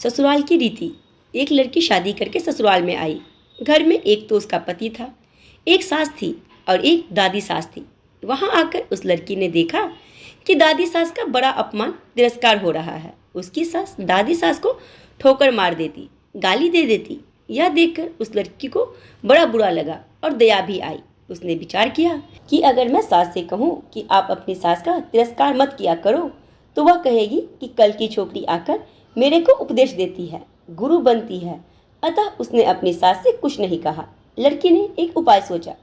ससुराल की रीति। एक लड़की शादी करके ससुराल में आई। घर में एक तो उसका पति था, एक सास थी और एक दादी सास थी। वहां आकर उस लड़की ने देखा कि दादी सास का बड़ा अपमान तिरस्कार हो रहा है। उसकी सास दादी सास को ठोकर मार देती, गाली दे देती। यह देखकर उस लड़की को बड़ा बुरा लगा और दया भी आई। उसने विचार किया कि अगर मैं सास से कहूँ कि आप अपनी सास का तिरस्कार मत किया करो, तो वह कहेगी कि कल की छोकरी आकर मेरे को उपदेश देती है, गुरु बनती है। अतः उसने अपनी सास से कुछ नहीं कहा। लड़की ने एक उपाय सोचा।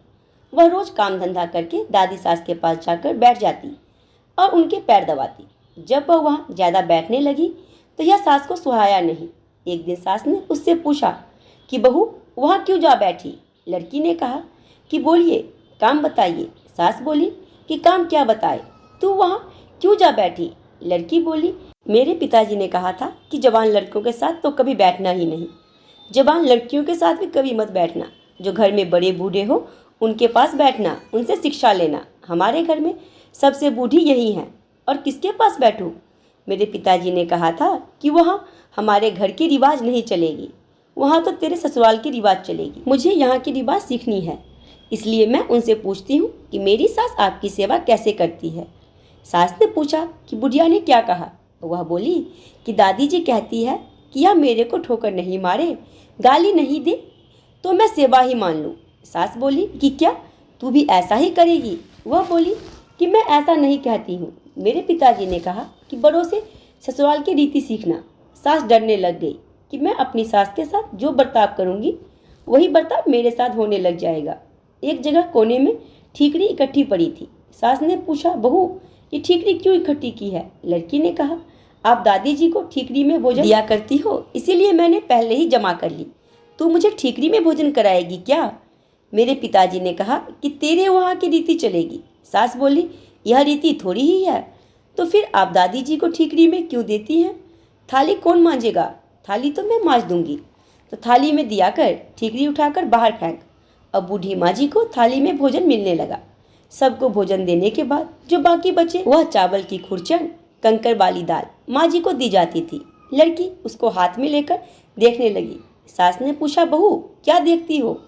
वह रोज काम धंधा करके दादी सास के पास जाकर बैठ जाती और उनके पैर दबाती। जब वह वहाँ ज़्यादा बैठने लगी तो यह सास को सुहाया नहीं। एक दिन सास ने उससे पूछा कि बहू, वहाँ क्यों जा बैठी? लड़की ने कहा कि बोलिए, काम बताइए। सास बोली कि काम क्या बताए, तू वहाँ क्यों जा बैठी? लड़की बोली, मेरे पिताजी ने कहा था कि जवान लड़कों के साथ तो कभी बैठना ही नहीं, जवान लड़कियों के साथ भी कभी मत बैठना। जो घर में बड़े बूढ़े हो उनके पास बैठना, उनसे शिक्षा लेना। हमारे घर में सबसे बूढ़ी यही है और किसके पास बैठूं? मेरे पिताजी ने कहा था कि वहाँ हमारे घर की रिवाज नहीं चलेगी, वहाँ तो तेरे ससुराल की रिवाज चलेगी। मुझे यहाँ की रिवाज सीखनी है, इसलिए मैं उनसे पूछती हूँ कि मेरी सास आपकी सेवा कैसे करती है। सास ने पूछा कि बुढ़िया ने क्या कहा। वह बोली कि दादी जी कहती है कि यह मेरे को ठोकर नहीं मारे, गाली नहीं दे तो मैं सेवा ही मान लूँ। सास बोली कि क्या तू भी ऐसा ही करेगी? वह बोली कि मैं ऐसा नहीं कहती हूँ, मेरे पिताजी ने कहा कि बड़ों से ससुराल की रीति सीखना। सास डरने लग गई कि मैं अपनी सास के साथ जो बर्ताव करूँगी वही बर्ताव मेरे साथ होने लग जाएगा। एक जगह कोने में ठीकरी इकट्ठी पड़ी थी। सास ने पूछा, बहू ये ठीकरी क्यों इकट्ठी की है? लड़की ने कहा, आप दादी जी को ठीकरी में भोजन दिया करती हो, इसीलिए मैंने पहले ही जमा कर ली। तू मुझे ठीकरी में भोजन कराएगी क्या? मेरे पिताजी ने कहा कि तेरे वहाँ की रीति चलेगी। सास बोली, यह रीति थोड़ी ही है, तो फिर आप दादी जी को ठीकरी में क्यों देती हैं? थाली कौन मांजेगा? थाली तो मैं मांज दूंगी। तो थाली में दिया कर ठीकरी उठाकर बाहर फेंक। अब बूढ़ी माँ जी को थाली में भोजन मिलने लगा। सबको भोजन देने के बाद जो बाकी बचे वह चावल की खुरचन, कंकर वाली दाल माँ जी को दी जाती थी। लड़की उसको हाथ में लेकर देखने लगी। सास ने पूछा, बहू क्या देखती हो?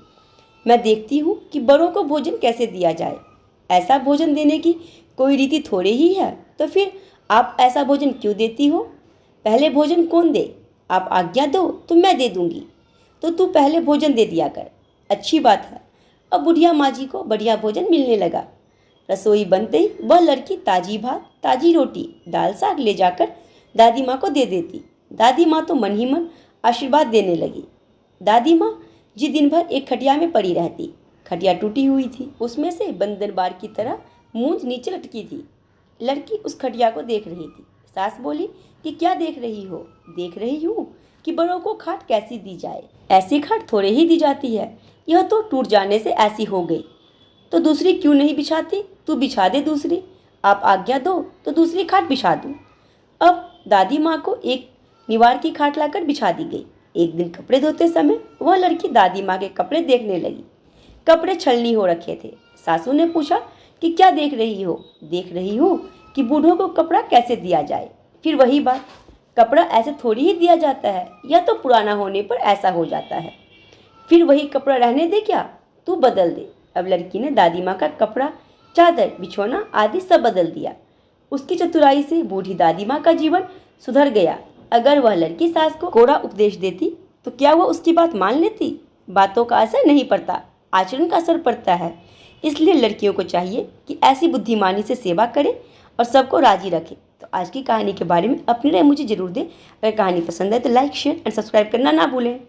मैं देखती हूँ कि बड़ों को भोजन कैसे दिया जाए। ऐसा भोजन देने की कोई रीति थोड़ी ही है, तो फिर आप ऐसा भोजन क्यों देती हो? पहले भोजन कौन दे? आप आज्ञा दो तो मैं दे दूंगी, तो तू पहले भोजन दे दिया कर। अच्छी बात है। अब बुढ़िया माँ जी को बढ़िया भोजन मिलने लगा। रसोई बनते ही वह लड़की ताजी भात, ताजी रोटी, दाल साग ले जाकर दादी माँ को दे देती। दादी माँ तो मन ही मन आशीर्वाद देने लगी। दादी माँ जी दिन भर एक खटिया में पड़ी रहती। खटिया टूटी हुई थी, उसमें से बंदर बार की तरह मूंछ नीचे लटकी थी। लड़की उस खटिया को देख रही थी। सास बोली कि क्या देख रही हो? देख रही हूँ कि बड़ों को खाट कैसी दी जाए। ऐसी खाट थोड़े ही दी जाती है, यह तो टूट जाने से ऐसी हो गई। तो दूसरी क्यों नहीं बिछाती? तू बिछा दे दूसरी। आप आज्ञा दो तो दूसरी खाट बिछा दूँ। अब दादी माँ को एक निवार की खाट लाकर बिछा दी गई। एक दिन कपड़े धोते समय वह लड़की दादी माँ के कपड़े देखने लगी। कपड़े छलनी हो रखे थे। सासू ने पूछा कि क्या देख रही हो? देख रही हूँ कि बूढ़ों को कपड़ा कैसे दिया जाए। फिर वही बात, कपड़ा ऐसे थोड़ी ही दिया जाता है, यह तो पुराना होने पर ऐसा हो जाता है। फिर वही कपड़ा रहने दे क्या? तू बदल दे। अब लड़की ने दादी माँ का कपड़ा, चादर, बिछौना आदि सब बदल दिया। उसकी चतुराई से बूढ़ी दादी माँ का जीवन सुधर गया। अगर वह लड़की सास को कोड़ा उपदेश देती तो क्या वह उसकी बात मान लेती? बातों का असर नहीं पड़ता, आचरण का असर पड़ता है। इसलिए लड़कियों को चाहिए कि ऐसी बुद्धिमानी से सेवा करें और सबको राजी रखें। तो आज की कहानी के बारे में अपनी राय मुझे जरूर दें। अगर कहानी पसंद है तो लाइक, शेयर एंड सब्सक्राइब करना ना भूलें।